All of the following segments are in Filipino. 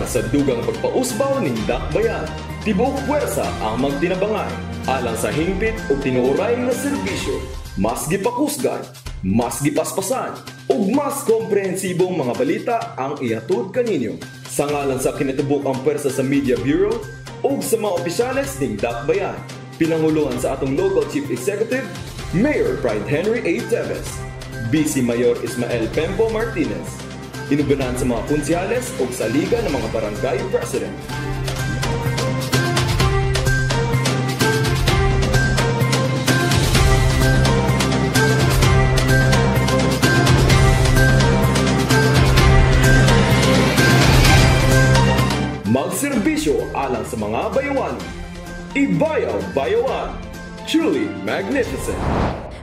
sa dugang pagpausbaw ning dakbayan. Tibuok puwersa ang magtinabangay alang sa hingpit o tinuoray nga serbisyo. Mas gipakusgan, mas gipaspasan, ug mas komprehensibong mga balita ang ihatod kaninyo. Sa ngalan sa kinatibuk-ang puwersa sa Media Bureau ug sa mga opisyales ning dakbayan, pinanguluhan sa atong Local Chief Executive, Mayor Pride Henry A. Teves, Vice Mayor Ismael Pempo Martinez, inubanan sa mga konsyales ug sa Liga ng mga Barangay President. Magserbisyo alang sa mga bayawan. Ibayaw Bayawan. Truly magnificent.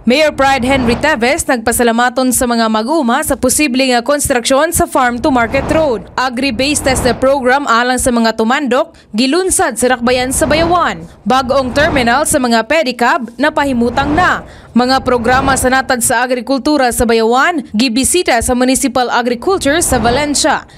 Mayor Pride Henry Teves nagpasalamaton sa mga mag-uma sa posibleng konstruksyon sa Farm to Market Road. Agri-based test program alang sa mga tumandok, gilunsad sa Dakbayan sa Bayawan. Bagong terminal sa mga pedicab na pahimutang na. Mga programa sa natad sa agrikultura sa Bayawan, gibisita sa Municipal Agriculture sa Valencia.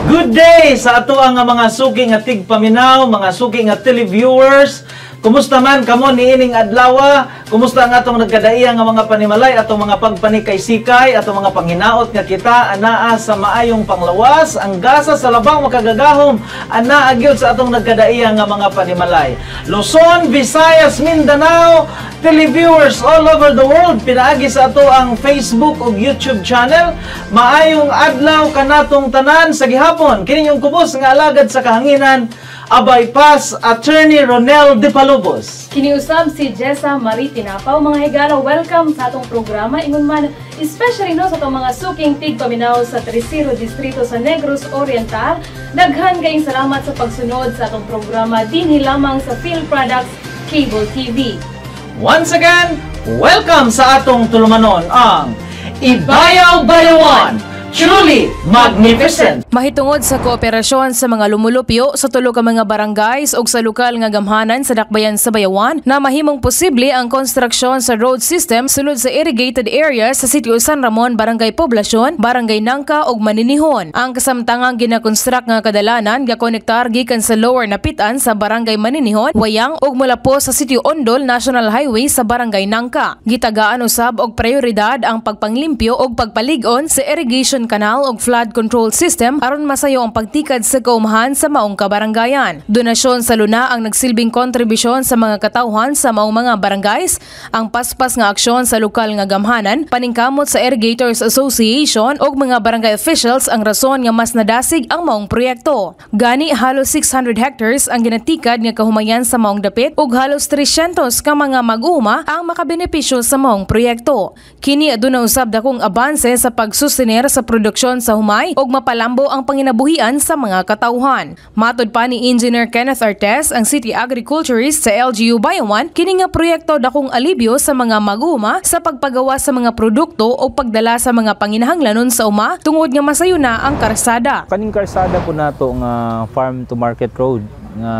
Good day sa ato ang mga suking at tigpaminaw, mga suking at televiewers. Kumusta man kamo niining adlaw? Kumusta ang atong nagkadaiya nga mga panimalay, atong mga pagpanikay-sikay, atong mga panghinaot nga kita anaa sa maayong panglawas, ang gasa sa labang makagagahom anaa gyud sa atong nagkadaiya nga mga panimalay. Luzon, Visayas, Mindanao, televiewers all over the world, pinaagi sa ato ang Facebook ug YouTube channel. Maayong adlaw kanatong tanan sa gihapon. Kini yung kubos nga alagad sa kahanginan, Abay Pas, Attorney Ronel De Palubos. Kiniusab si Jessa Marie Tinapaw. Mga higala, welcome sa atong programa. Ingon man, especially no sa itong mga suking tigpaminaw sa Tercero Distrito sa Negros Oriental. Daghan kayong salamat sa pagsunod sa atong programa dinhi lamang sa Phil Products Cable TV. Once again, welcome sa atong tulumanon ang Ibayaw Bayawan. Truly magnificent! Mahitungod sa kooperasyon sa mga lumulupyo sa tulo ka mga barangays o sa lokal nga gamhanan sa Dakbayan sa Bayawan na mahimong posible ang konstruksyon sa road system sulod sa irrigated area sa Sitio San Ramon, Barangay Poblasyon, Barangay Nangka ug Maninihon. Ang kasamtangang ginakonstruct nga kadalanan gakonektar gikan sa Lower Napitan sa Barangay Maninihon, Wayang ug mula po sa Sitio Ondol National Highway sa Barangay Nangka. Gitagaan usab og prioridad ang pagpanglimpyo ug pagpalig-on sa irrigation canal ug flood control system aron masayo ang pagtikad sa kaumahan sa maong kabarangayan. Donasyon sa luna ang nagsilbing kontribusyon sa mga katawhan sa maong mga barangays. Ang paspas nga aksyon sa lokal nga gamhanan, paningkamot sa Irrigators Association ug mga barangay officials ang rason nga mas nadasig ang maong proyekto. Gani halos 600 hectares ang ginatikad nga kahumayan sa maong dapit ug halos 300 ka mga mag-uuma ang makabenepisyo sa maong proyekto. Kini aduna usab dakong abanse sa pagsustener sa produksyon sa humay ug mapalambo ang panginabuhian sa mga katawhan. Matod pa ni Engineer Kenneth Artes, ang City Agriculturist sa LGU Bayawan, kini nga proyekto dakong alibyo sa mga mag-uuma sa pagpagawa sa mga produkto o pagdala sa mga panginahanglanon sa uma tungod nga masayo na ang karsada. Kaning karsada po nato nga Farm to Market Road nga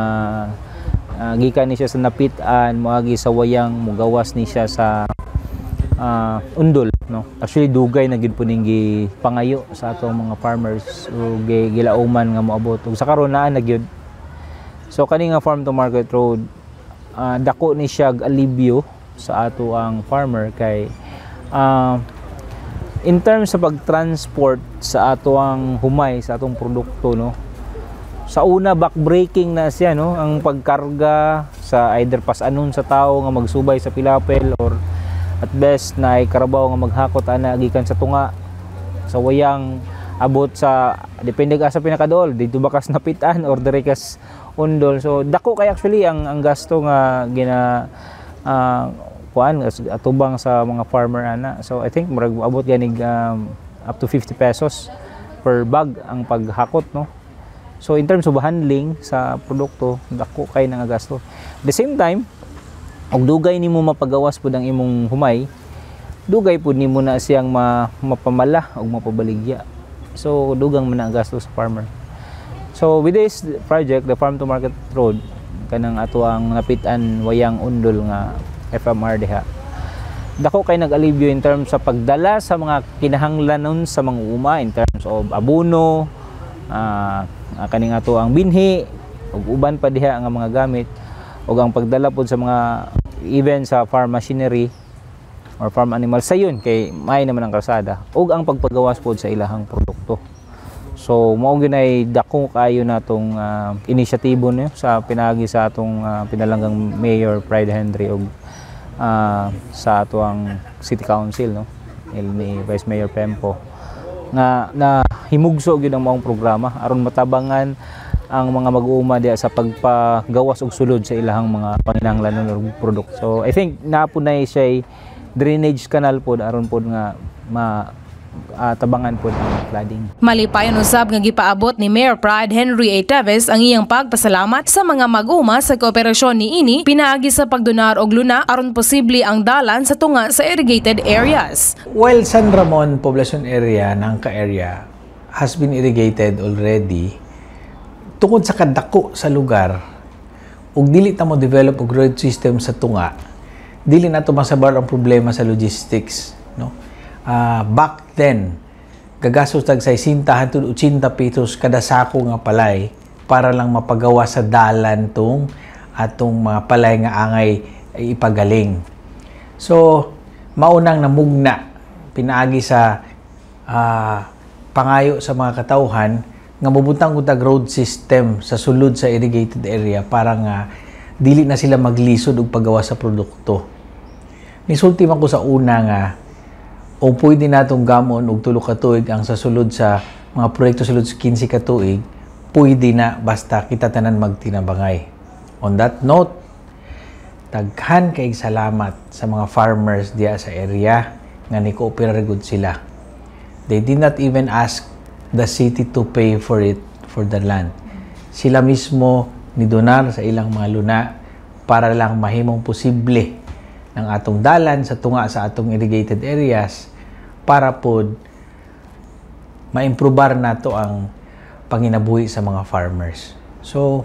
gikan ni siya sa Napitan, moagi sa Wayang, mugawas ni siya sa Undol, no. Actually dugay na gid po ning pangayo sa atong mga farmers ug gilauman nga moabot ug sa karon naa na gyud. So kani nga Farm to Market Road, dako ni siya alibyo sa ato ang farmer kay in terms sa pagtransport sa ato ang humay sa atong produkto, no. Sa una backbreaking na siya, no, ang pagkarga sa either pasanon sa tao nga magsubay sa pilapel or at best na ay karabaw nga maghakot ana gikan sa tunga sa Wayang abot sa depende ka sa pinakadool dito bakas Napitan or dire kas Undol. So dako kay actually ang gasto nga gina kuan atubang sa mga farmer ana. So I think murag abot ganig up to 50 pesos per bag ang paghakot, no. So in terms of handling sa produkto, dako kay nga gasto. At the same time, og dugay nimo mapagawas pud ang imong humay, dugay pud nimo na siyang mapamala og mapabaligya. So dugang man ang gasto sa farmer. So with this project, the Farm to Market Road, kanang ato ang Napitan Wayang Undol nga FMR diha, dako kay nag-alibyo in terms sa pagdala sa mga kinahanglanon sa mga uma in terms of abono, kaning ato ang binhi ug uban pa diha nga mga gamit ug ang pagdala pod sa mga even sa farm machinery or farm animal sayon kay may naman ang kalsada ug ang pagpagawas pod sa ilahang produkto. So mao ginay dako kayo natong inisyatibo niyo sa pinagi sa atong pinalanggang Mayor Pride Henry ug sa ato ang City Council no ni Vice Mayor Pempo nga na himugso gyud ang maong programa aron matabangan ang mga mag-uuma diya sa pagpagawas og sulod sa ilahang mga panginahanglanon og produkto. So I think napunay siya drainage canal pod aron pod nga tabangan po ang flooding. Malipayon usab nga gipaabot ni Mayor Pride Henry A. Teves ang iyang pagpasalamat sa mga mag-uma sa kooperasyon niini pinaagi sa pagdonar og luna aron posible ang dalan sa tunga sa irrigated areas. While San Ramon Poblacion Area, Nangka area has been irrigated already, tungod sa kadako sa lugar ug dili ta mo develop og road system sa tunga, dili nato masabar ang problema sa logistics, no? Back then, gagastos tag 60 hangtod 80 pesos kada sako nga palay para lang mapagawa sa dalan tong atong mga palay nga angay ipagaling. So, maunang namugna pinaagi sa pangayo sa mga katawhan nga mabutang utag road system sa sulod sa irrigated area para nga dili na sila maglisod og paggawa sa produkto. Nisulti man ko sa una nga o pwede natong gamon og 3 ka tuig ang sa sulod sa mga proyekto sulod sa 15 ka tuig, pwede na basta kita tanan magtinabangay. On that note, daghan kay salamat sa mga farmers diya sa area nga ni-cooperate gud sila. They did not even ask the city to pay for it, for the land. Sila mismo ni donar sa ilang mga luna para lang mahimong posible ng atong dalan sa tunga sa atong irrigated areas para pod maimprobar nato ang panginabuhi sa mga farmers. So,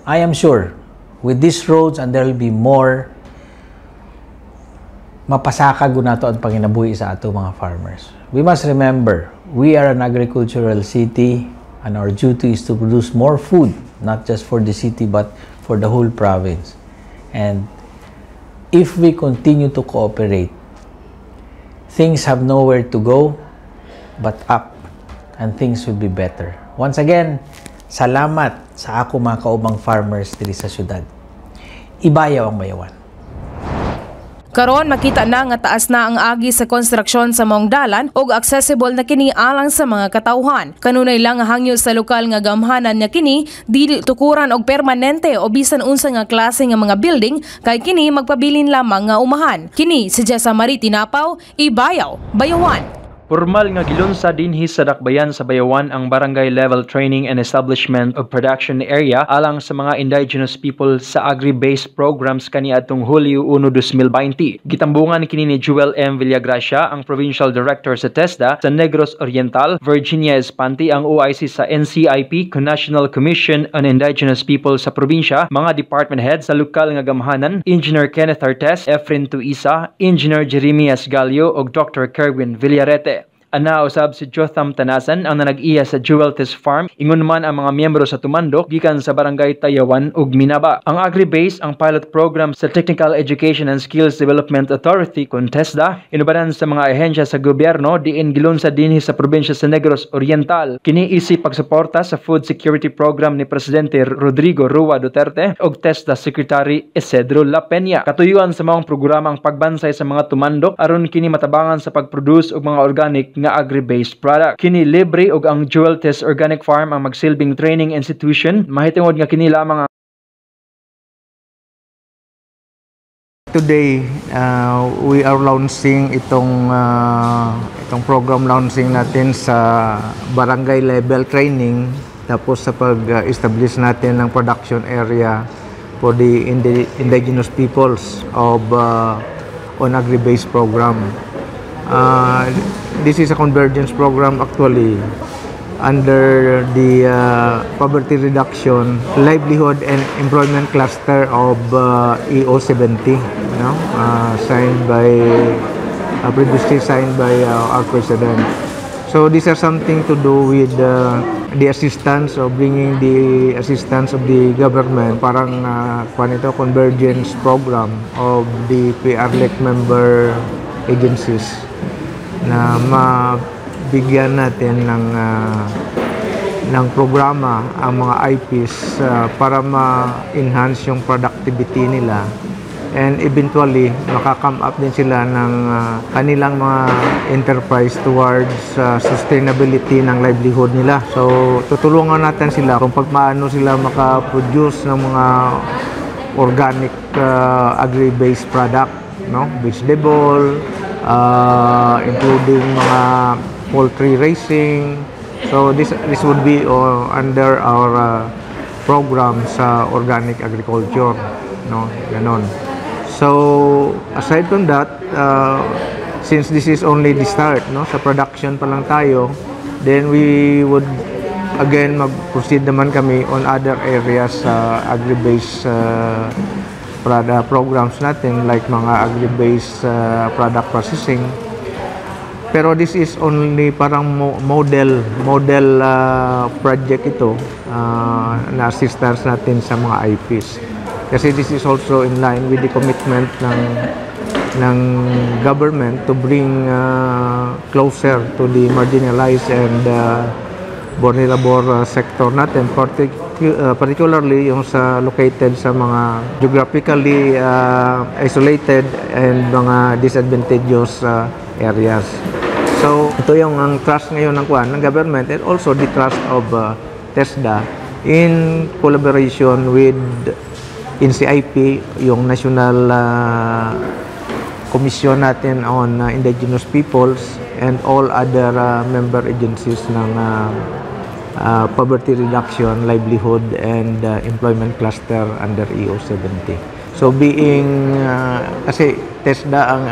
I am sure with these roads and there will be more, mapasaka gud nato ang panginabuhi sa atong mga farmers. We must remember, we are an agricultural city and our duty is to produce more food, not just for the city but for the whole province. And if we continue to cooperate, things have nowhere to go but up, and things will be better. Once again, salamat sa ako mga kaubang farmers diri sa syudad. Ibayaw ang bayawan. Karon makita na nga taas na ang agi sa konstruksyon sa maong dalan ug accessible na kini alang sa mga katawhan. Kanunay lang hangyo sa lokal nga gamhanan nga kini dili tukuran og permanente o bisan unsa nga klase nga mga building kay kini magpabilin lamang nga umahan. Kini si Jessa Marie Tinapaw, Ibayaw, Bayawan. Formal nga gilunsa dinhi sa Dakbayan sa Bayawan ang Barangay Level Training and Establishment of Production Area alang sa mga indigenous people sa agri-based programs kaniadtong Hulyo 1, 2020. Gitambungan kini ni Jewel M. Villagracia, ang Provincial Director sa TESDA sa Negros Oriental, Virginia Espanti, ang OIC sa NCIP, National Commission on Indigenous People sa probinsya, mga department heads sa lokal nga gamhanan, Engineer Kenneth Artes, Efren Tuisa, Engineer Jeremias Gallo ug Dr. Kerwin Villarete. Ana usab si Jotham Tanasan ang nanag-iya sa Jewel Test Farm, ingon man ang mga miyembro sa tumandok gikan sa Barangay Tayawan ug Minaba. Ang agri-base ang pilot program sa Technical Education and Skills Development Authority kon TESDA, inubanan sa mga ahensya sa gobyerno diin gilunsa dinhi sa probinsya sa Negros Oriental. Kini isip pagsuporta sa food security program ni Presidente Rodrigo Rua Duterte ug TESDA Secretary Isidro La Peña. Katuyuan sa maong programang pagbansay sa mga tumandok aron kini matabangan sa pagproduce og mga organic nga agri-based product. Kini libre og ang Jewel Test Organic Farm ang magsilbing training institution. Mahitungod nga kini lamang ang Today, we are launching itong program launching natin sa barangay level training, tapos sa pag-establish natin ng production area for the indigenous peoples of on agri-based program. This is a convergence program actually under the poverty reduction, livelihood and employment cluster of EO70, signed by previously signed by our president. So these are something to do with the assistance or bringing the assistance of the government, parang convergence program of the PRLEC member agencies na mabigyan natin ng programa ang mga IPs para ma-enhance yung productivity nila. And eventually, makakome up din sila ng kanilang mga enterprise towards sustainability ng livelihood nila. So, tutulungan natin sila kung paano sila makaproduce ng mga organic agri-based product, no? Vegetable, including mga poultry raising. So, this would be under our program sa organic agriculture, no? Ganon. So, aside from that, since this is only the start, no, sa production pa lang tayo, then we would again mag-proceed naman kami on other areas sa agri-based programs natin, like mga agri-based product processing. Pero this is only parang model project ito na assistance natin sa mga IPs. Kasi this is also in line with the commitment ng government to bring closer to the marginalized and vulnerable sector natin, particularly yung located sa mga geographically isolated and mga disadvantageous areas. So, ito yung ang trust ngayon ng government and also the trust of TESDA in collaboration with NCIP, yung National Commission natin on Indigenous Peoples, and all other member agencies ng Poverty Reduction, Livelihood, and Employment Cluster under EO70. So being, kasi TESDA ang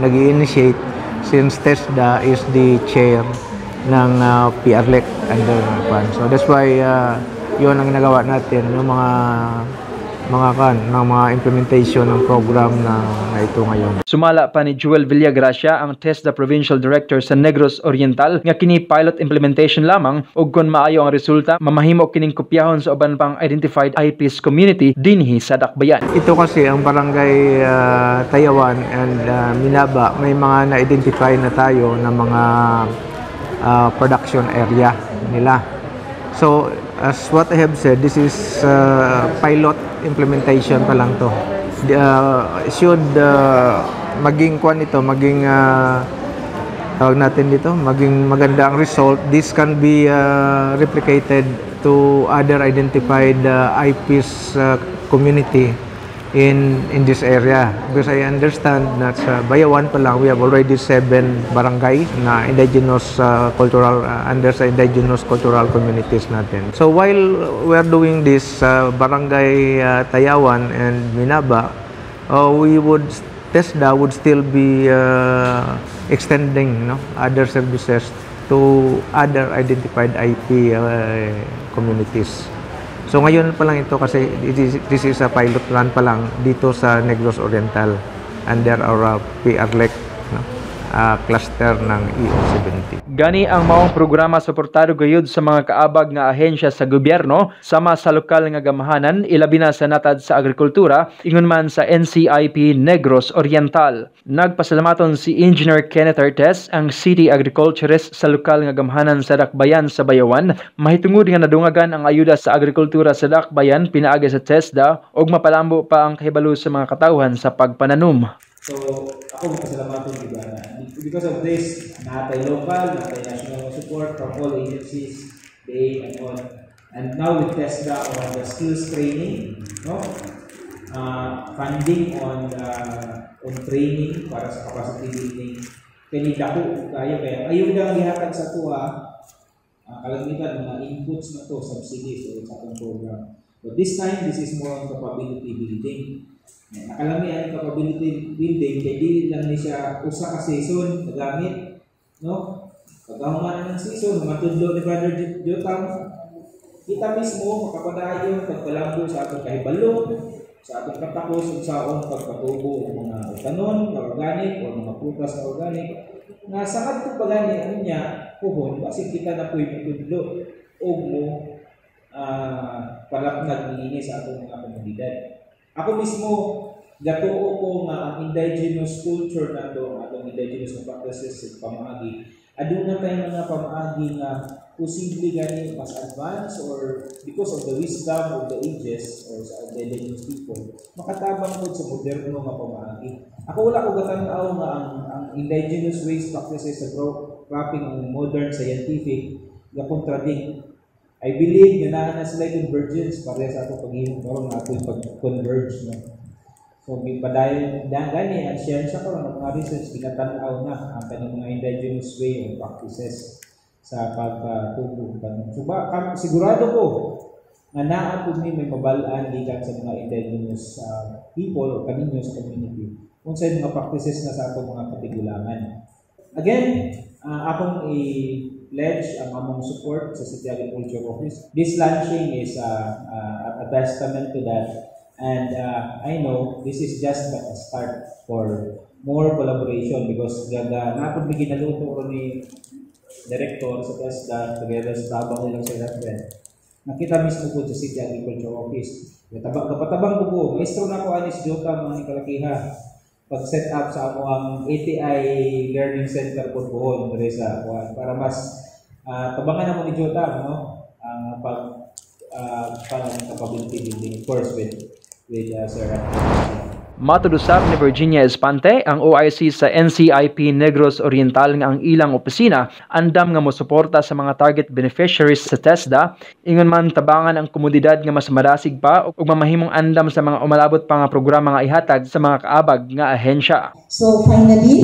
nag-initiate, since TESDA is the chair ng PRLEC under PAN. So that's why yun ang nagawa natin, yung mga implementation ng program na ito ngayon. Sumala pa ni Joel Villagracia, ang TESDA Provincial Director sa Negros Oriental, nga kini pilot implementation lamang ug kon maayo ang resulta mamahimo kining kopyahon sa uban pang identified IPs community dinhi sa Dakbayan. Ito kasi ang barangay Tayawan and Minaba, may mga na-identify na tayo na mga production area nila. So as what I have said, this is pilot implementation pa lang to. Should maging tawag natin dito, maging maganda ang result, this can be replicated to other identified IPs community in this area. Because I understand that sa Bayawan pa lang, we have already 7 barangay na indigenous cultural under sa indigenous cultural communities natin. So while we are doing this barangay Tayawan and Minaba, TESDA would still be extending, no, other services to other identified IP communities. So ngayon pa lang ito kasi this is a pilot run pa lang dito sa Negros Oriental under our PRLEC, no, cluster ng EO70. Gani ang maong programa suportado gayud sa mga kaabag nga ahensya sa gobyerno sama sa lokal nga gamahanan, ilabi na sa natad sa agrikultura, ingon man sa NCIP Negros Oriental. Nagpasalamaton si Engineer Kenneth Artes, ang City Agriculturist sa lokal nga gamahanan sa Dakbayan sa Bayawan, mahitungod nga nadungagan ang ayuda sa agrikultura sa Dakbayan pinaagi sa TESDA ug mapalambo pa ang kahibalo sa mga katawhan sa pagpananom. So, ako magpasalamatan di ba na because of this, natay local, natay national support from all agencies, they and on. And now with TESDA on the skills training, no? Funding on training para sa capacity building. Kani dako kaya ayun lang gihatag sa tuwa. Kalamitan mga inputs na to, subsidies o sa atong program. But this time, this is more on capability building. Nakalami ang capability building, kaya di lang ni siya usa ka season nagamit, no? Pagkahuman ng season, matudlo ni Brother Jotam, kita mismo makapadayon pagpalambo sa atong kahibalo, sa atong katapos, sa atong pagpatubo ng mga tanon na organic o mga prutas na organic. Nasangad ko pagani niya, puhon, kasi kita na po'y matudlo. o mo palaknag niini sa atong mga komunidad. Ako mismo gatuo ko nga ang indigenous culture nato, atong indigenous practices sa pamaagi. Aduna tayong mga pamaagi nga posible gani mas advanced or because of the wisdom of the ages or sa indigenous people, makatabang po sa moderno nga pamaagi. Ako wala ko gatanaw nga ang indigenous ways practices sa cropping ang modern scientific nga contradict. I believe na na sila convergence para sa atong paghimo karon nga ato pag-converge no. So padayon gani ang siyensya karon ang mga research ginatanaw na ang kanang mga indigenous way of practices sa pagtubo kanon. So sigurado ko nga naa pud ni may mabalaan gikan sa mga indigenous people o kaninyo sa community unsay mga practices na sa atong mga katigulangan. Again, akong i-pledge ang among support sa City Agriculture Office. This launching is a testament to that. And I know this is just a start for more collaboration because napod may ginaluto ko ni Director sa TESDA together sa tabang nilang sa reference. Nakita mismo po sa City Agriculture Office. Kapatabang ko, maestro na ko Anis Jota mga Kalakiha pag-set up sa ako ang ATI Learning Center po doon para mas tabangan naman ni Jota ang capability building of course with Sir Matudusab ni Virginia Espante, ang OIC sa NCIP Negros Oriental nga ang ilang opisina andam nga mosuporta sa mga target beneficiaries sa TESDA, ingon man tabangan ang komunidad nga mas marasig pa ug mamahimong andam sa mga umalabot pa nga programa nga ihatag sa mga kaabag nga ahensya. So finally,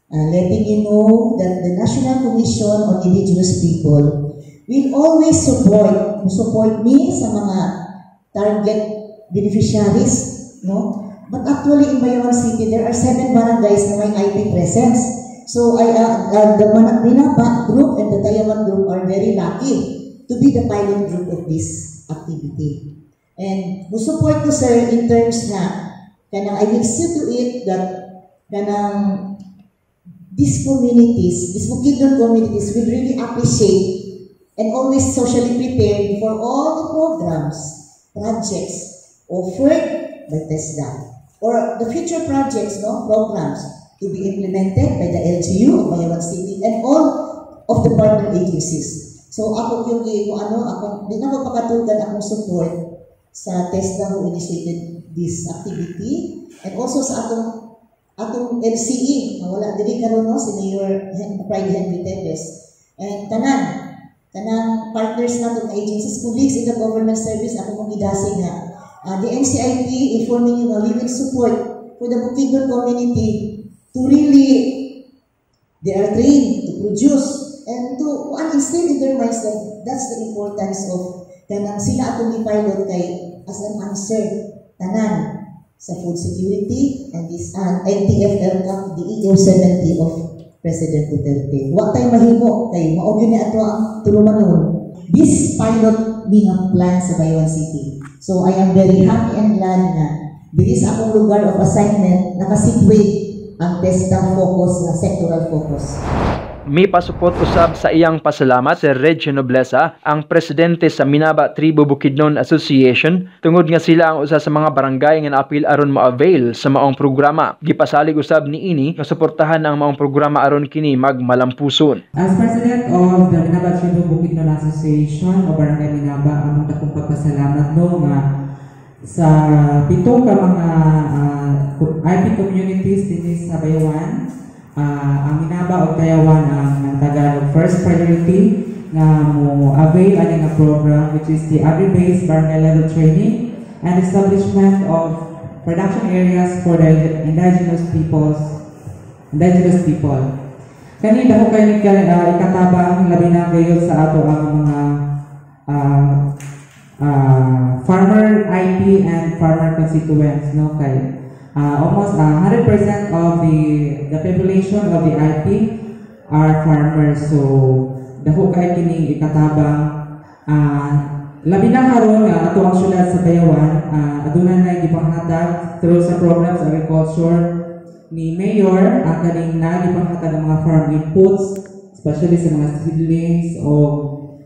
letting you know that the National Commission on Indigenous People will always support me sa mga target beneficiaries. No? But actually in Bayawan City, there are 7 barangays na may IP presence. So the Manakbinapa group and the Tayawan group are very lucky to be the pilot group of this activity. And support ko sir in terms na kanang I will see to it that kanang these communities, these Bukidnon communities will really appreciate and always socially prepared for all the programs, projects offered by TESDA or the future projects, programs to be implemented by the LGU of Bayawan City and all of the partner agencies. So ako yung di na ko pakatugan akong support sa TESDA who initiated this activity and also sa atong LCE na wala dili karon si Mayor Pride Henry Tevez and tanang partners nato agencies, colleagues in the government service ako mong gidasig nga the NCIP informing you that we will support for the Bukidnon community to really, they are trained to produce and to instill in their minds that that's the importance of kanang sila atong i-pilot kay as an answer tanan sa food security and this NTFL Cup, the EO 70 of President Duterte. Wa tay mahimo kay mao gyud ni ato ang tulumanon. This pilot being a plan sa Bayawan City. So I am very happy and glad na this akong lugar of assignment nakasitwate ang TESDA focus na sectoral focus. May pasupot usab sa iyang pasalamat si Reggie Nobleza, ang presidente sa Minaba Tribu Bukidnon Association, tungod nga sila ang usa sa mga barangay nga naapil aron ma-avail sa maong programa. Gipasalig usab ni ini nga suportahan ang maong programa aron kini magmalampuson. As president of the Minaba Tribu Bukidnon Association o Barangay Minaba, among akong pagpasalamat nga sa 7 ka mga IP communities dinhi sa Bayawan. Ang Minaba o Tayawan ang Tagalog first priority na mo avail ani nga program which is the agri-based barangay level training and establishment of production areas for the indigenous people. Kani dako kay ikatabang labi na gayon sa ato ang mga farmer IP and farmer constituents kay almost 100% of the population of the IP are farmers. So dako kay kini ikatabang labi na karon ato ang syudad sa Bayawan aduna na gipanghatag through sa programs sa agriculture ni Mayor ang kaning gipanghatag ang mga farm inputs especially sa mga seedlings o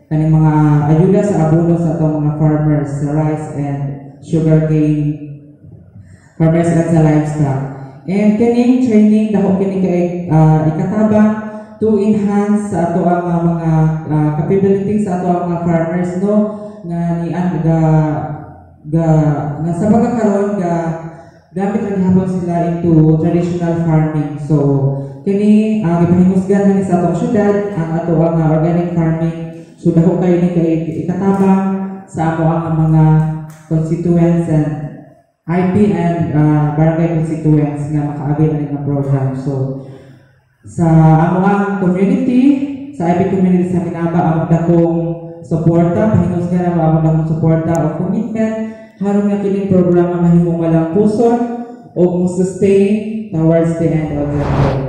kaning mga ayuda sa abono sa atong mga farmers sa rice and sugarcane farmers at sa livestock. And kining training dako kini kay ikatabang to enhance sa ato ang mga capabilities sa ato ang mga farmers no nga ni nga sa pagkakaroon gamit ang hapon sila into traditional farming. So kini gipahimusgan sa atong syudad ang ato ang organic farming. So dako kayo ni kay ikatabang sa ato ang mga constituents and IP and barangay constituents nga maka-avail ng program. So sa among community, sa IP community sa Minaba, among dakong suporta, pahinusgan ang among dakong suporta o commitment harong nga kining programa mahimong walang puson o sustain towards the end of the program.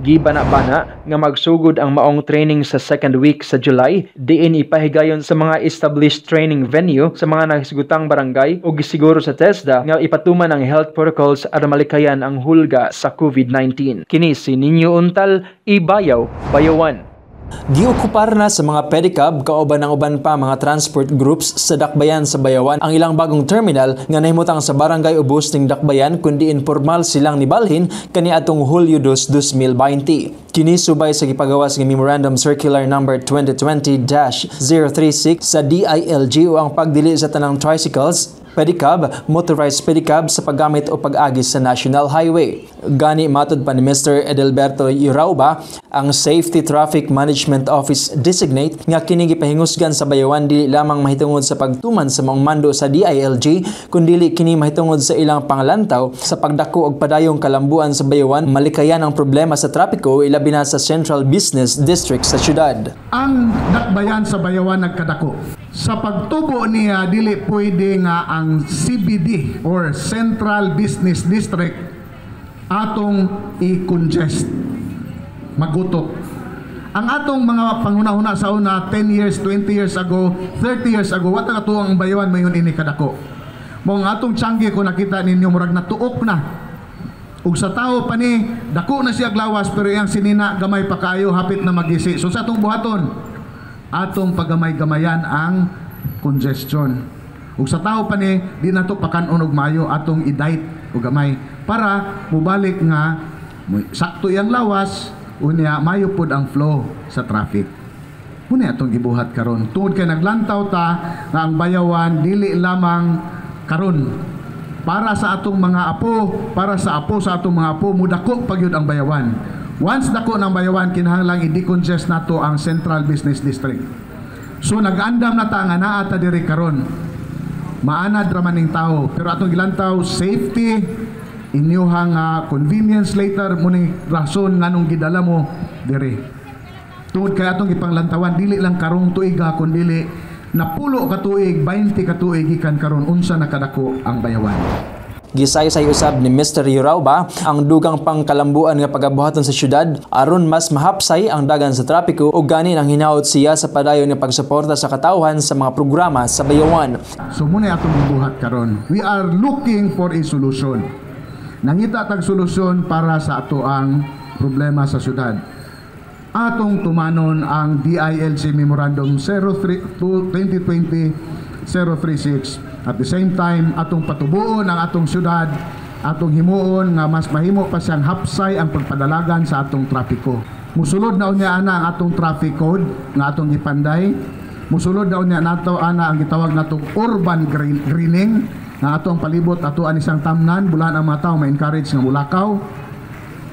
Gibana-bana nga magsugod ang maong training sa second week sa July, diin ipahigayon sa mga established training venue sa mga nahisgutang barangay o gisiguro sa TESDA nga ipatuman ang health protocols aron malikayan ang hulga sa COVID-19. Kini si Ninyo Untal, Ibayaw, Bayawan. Giokupar na sa mga pedicab kauban ang uban pa mga transport groups sa Dakbayan sa Bayawan ang ilang bagong terminal nga nahimutang sa barangay ubos ning Dakbayan kundi informal silang nibalhin kaniadtong Hulyo 2, 2020. Kini subay sa gipagawas nga Memorandum Circular number 2020-036 sa DILG o ang pagdili sa tanang tricycles, pedicab, motorized pedicab sa paggamit o pag-agis sa National Highway. Gani matod pa ni Mr. Edelberto Irauba, ang Safety Traffic Management Office Designate nga kini gipahingusgan sa Bayawan dili lamang mahitungod sa pagtuman sa mga mando sa DILG kundi kini mahitungod sa ilang pangalantaw sa pagdako og padayong kalambuan sa Bayawan malikayan ang problema sa trapiko ilabi na sa Central Business District sa syudad. Ang Dakbayan sa Bayawan nagkadako. Sa pagtubo niya, dili pwede nga ang CBD or Central Business District atong i-congest, magutok. Ang atong mga panghuna-huna sa una, 10 years, 20 years ago, 30 years ago, wata nga tuwang Bayawan mayon ini kadako. Mong atong tiyanggi ko nakita ninyo, murag natuok na. Ug sa tao pa ni, dako na siya glawas, pero yung sinina, gamay pa kayo, hapit na magisi. So sa atong buhaton, atong pagamay-gamayan ang congestion. Ug sa tao pa ni, di na to pakanon og mayo atong i-diet o gamay para mubalik nga sakto yang lawas unya mayo pod ang flow sa traffic. Muna atong gibuhat karon. Tungod kay naglantaw ta nga ang Bayawan dili lamang karon para sa atong mga apo, para sa apo sa atong mga apo mudako pagyud ang Bayawan. Once dako ng Bayawan, kinahanglang i-decongest nato ang Central Business District. So nag-andam na ta nga naa ta diri karon. Maanad ra man ning tawo, pero atong gilantaw safety, inyuhang convenience later muning rason nganong gidala mo diri. Tungod kay atong ipanglantawan dili lang karong tuig kundi dili napulo ka tuig, 20 ka tuig gikan karon unsa nakadako ang Bayawan. Gisay-say usab ni Mr. Irauba ang dugang pangkalambuan nga pagabuhaton sa syudad aron mas mahapsay ang dagan sa trapiko ug gani nang hinaut siya sa padayon nga pagsuporta sa katawhan sa mga programa sa Bayawan. So muna atong gibuhat karon. We are looking for a solution. Nangita tag solusyon para sa ato ang problema sa syudad. Atong tumanon ang DILG Memorandum 2020-036. At the same time, atong patubuon ang atong syudad, atong himuon nga mas mahimo pa siyang hapsay ang pagpadalagan sa atong trapiko. Musulod na unya ana ang atong traffic code nga atong gipanday. Musulod na unya nato ana ang gitawag natong urban greening nga atong palibot ato an isang tamnan bulan ang mga tawo ma-encourage nga mulakaw.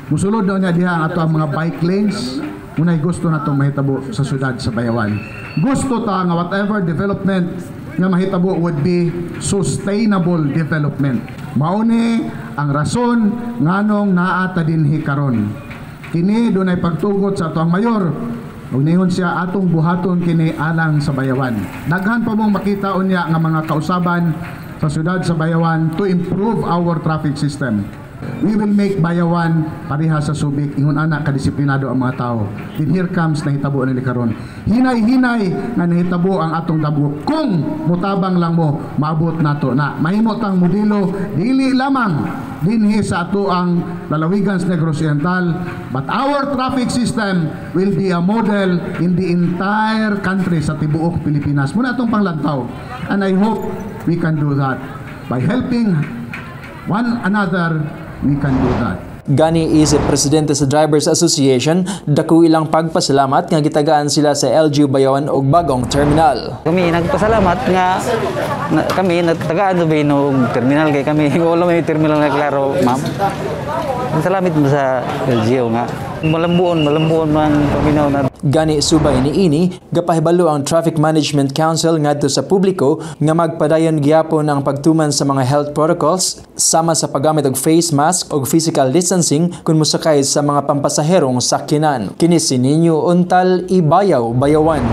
Musulod na unya diha ang ato ang mga bike lanes. Unay gusto natong mahitabo sa syudad sa Bayawan. Gusto ta nga whatever development nga mahitabo would be sustainable development. Mauni ang rason nganong naa ta dinhi karon. Kini dunay pagtugot sa atoang mayor. Ug ningon siya atong buhaton kini alang sa Bayawan. Daghan pa mong makita unya nga mga kausaban sa syudad sa Bayawan to improve our traffic system. We will make Bayawan pareha sa Subic ingon ana kadisiplinado ang mga tao. Then here comes nahitabo na ni karon. Hinay-hinay nga nahitabo ang atong dabo. Kung mutabang lang mo maabot nato na mahimo tang modelo dili lamang dinhi sa ato ang lalawigan sa Negros Oriental, but our traffic system will be a model in the entire country sa tibuok Pilipinas. Muna itong panglantaw, and I hope we can do that. By helping one another, we can do that. Gani isip presidente sa Drivers Association, dako ilang pagpasalamat nga gitagaan sila sa LGU Bayawan og bagong terminal. Kami nagpasalamat nga kami natagaan sa og terminal kay kami wala may terminal nga klaro, ma'am. Salamat mo sa LGU nga malambuon man paminaw na. Gani subay niini gapahibalo ang Traffic Management Council ngadto sa publiko nga magpadayon gyapon ang pagtuman sa mga health protocols sama sa paggamit og face mask og physical distancing kun mosakay sa mga pampasaherong sakyanan. Kini si Ninyo Untal Ibayaw, Bayawan.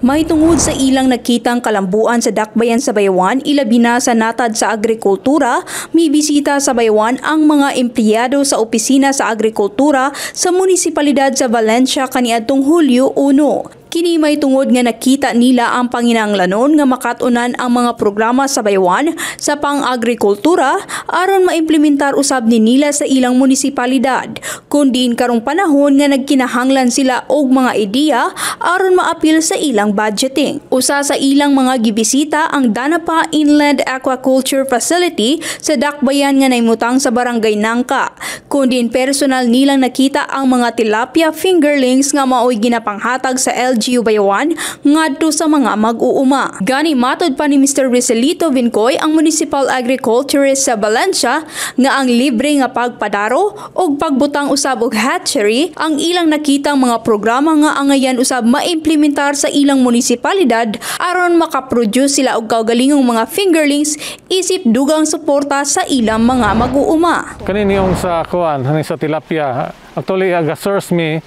Mahitungod sa ilang nakitang kalambuan sa dakbayan sa Bayawan, ilabi na sa natad sa agrikultura, may bisita sa Bayawan ang mga empleyado sa opisina sa agrikultura sa munisipalidad sa Valencia kaniadtong Hulyo 1. Kini may tungod nga nakita nila ang panginahanglanon nga makatunan ang mga programa sa Bayawan sa pang-agrikultura aron maimplementar usab ni nila sa ilang munisipalidad. Kundiin karong panahon nga nagkinahanglan sila og mga ideya aron maapil sa ilang budgeting. Usa sa ilang mga gibisita ang Danapa Inland Aquaculture Facility sa dakbayan nga naimutang sa Barangay Nangka. Kundiin personal nilang nakita ang mga tilapia fingerlings nga maoy ginapanghatag sa LGU Bayawan ngadto sa mga mag-uuma. Gani matod pa ni Mr. Rizelito Vincoy, ang municipal agriculturist sa Valencia, nga ang libre nga pagpadaro og pagbutang usab og hatchery ang ilang nakitang mga programa nga angayan usab maimplementar sa ilang munisipalidad aron makaproduce sila og kaugalingong mga fingerlings isip dugang suporta sa ilang mga mag-uuma. Kanini yung sa kuan, sa tilapia, actually aga-source me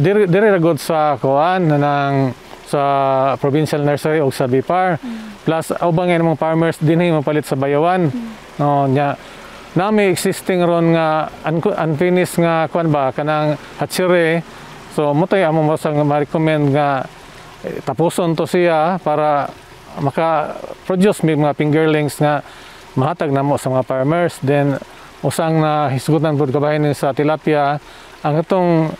dire ragod sa kuan ng sa provincial nursery o sa BIPAR plus ubang mga farmers dinhi mapalit sa Bayawan no nya nami existing ron nga unfinished nga kuan ba kanang hatchery, so mutay amo sa ma-recommend nga tapuson to siya para maka-produce may mga fingerlings nga mahatag namo sa mga farmers. Then usang na hisgutan pud kabahin sa tilapia ang itong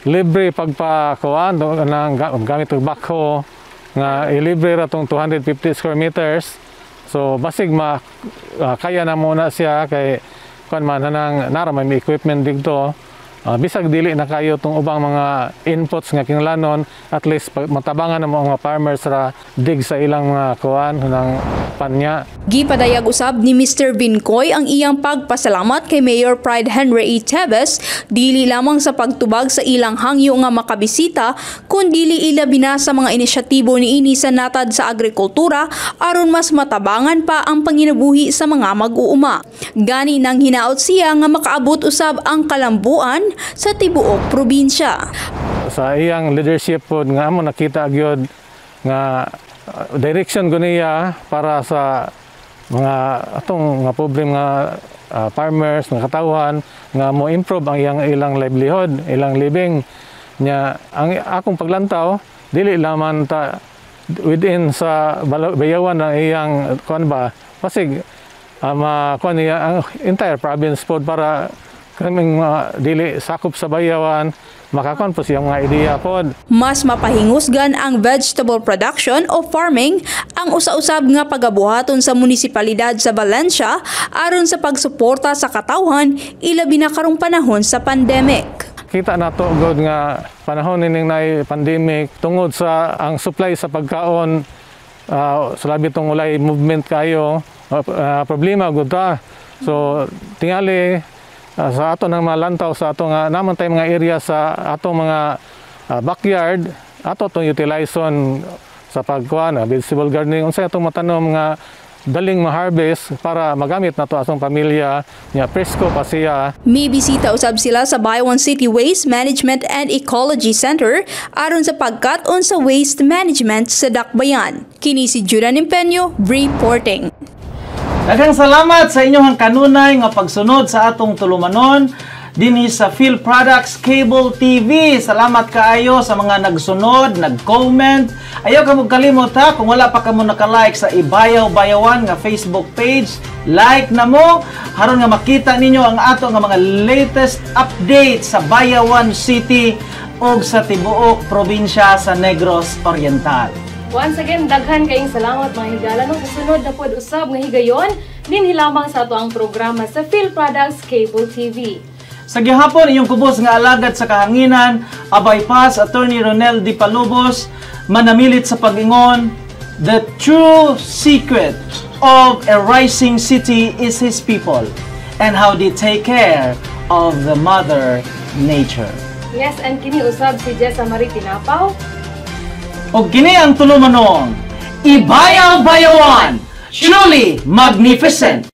libre pagpakuan ng gamit og backhoe nga ilibre ra tong 250 square meters. So basig kaya na muna siya kay kuan man nang naramay may equipment dito. Bisag dili na kayo tong ubang mga inputs nga kinahanglanon, at least matabangan na mga farmers ra dig sa ilang mga kuan ng panya. Gipadayag usab ni Mr. Vincoy ang iyang pagpasalamat kay Mayor Pride Henry E. Teves dili lamang sa pagtubag sa ilang hangyo nga makabisita kundi ilabi na sa mga inisyatibo niini sa natad sa agrikultura aron mas matabangan pa ang panginabuhi sa mga mag-uuma. Gani nang hinaot siya nga makaabot usab ang kalambuan sa tibuok probinsya. Sa iyang leadership pod nga amo nakita gyud nga direction guniya para sa mga atong nga pobre nga farmers nga katawhan nga mo improve ang ilang livelihood, ilang living nya. Ang akong paglantaw dili lamang ta within sa Bayawan na iyang kuan ba pasig kuan niya ang entire province pod para kaming dili sakop sa Bayawan makakuan po siyang mga ideya pod. Mas mapahingusgan ang vegetable production o farming ang usa-usab nga pagabuhaton sa munisipalidad sa Valencia aron sa pagsuporta sa katawhan ilabi na karong panahon sa pandemic. Kita nato god nga panahon ning nay pandemic tungod sa ang supply sa pagkaon sa labi tong walay movement kayo problema gud ta. So tingali sa ato ng mga lantaw sa ato nga naman tay mga area sa ato mga backyard ato tong utilizon sa pagkuan vegetable gardening unsay atong matanom nga daling ma-harvest para magamit nato atong pamilya nya presko pa siya. May bisita usab sila sa Bayawan City Waste Management and Ecology Center aron sa pagkat-on sa waste management sa Dakbayan. Kini si Judan Empeño reporting. Daghang salamat sa inyong kanunay nga pagsunod sa atong tulumanon dinhi sa Phil Products Cable TV. Salamat kaayo sa mga nagsunod, nag-comment. Ayaw ka magkalimot ha, kung wala pa ka mo naka-like sa Ibayaw Bayawan nga Facebook page, like na mo haron nga makita ninyo ang ato nga mga latest update sa Bayawan City ug sa tibuok probinsya sa Negros Oriental. Once again, daghan kayong salamat mga higala. No, sa sunod na pod usab nga higayon, dinhi lamang sa ato ang programa sa Phil Products Cable TV. Sa gihapon, inyong kubos nga alagad sa kahanginan, abay pas, Attorney Ronel Di Palubos, manamilit sa pag-ingon, the true secret of a rising city is his people and how they take care of the Mother Nature. Yes, and kini usab si Jessa Marie Tinapaw. O kini ang tulumanong, Ibayaw Bayawan, truly magnificent!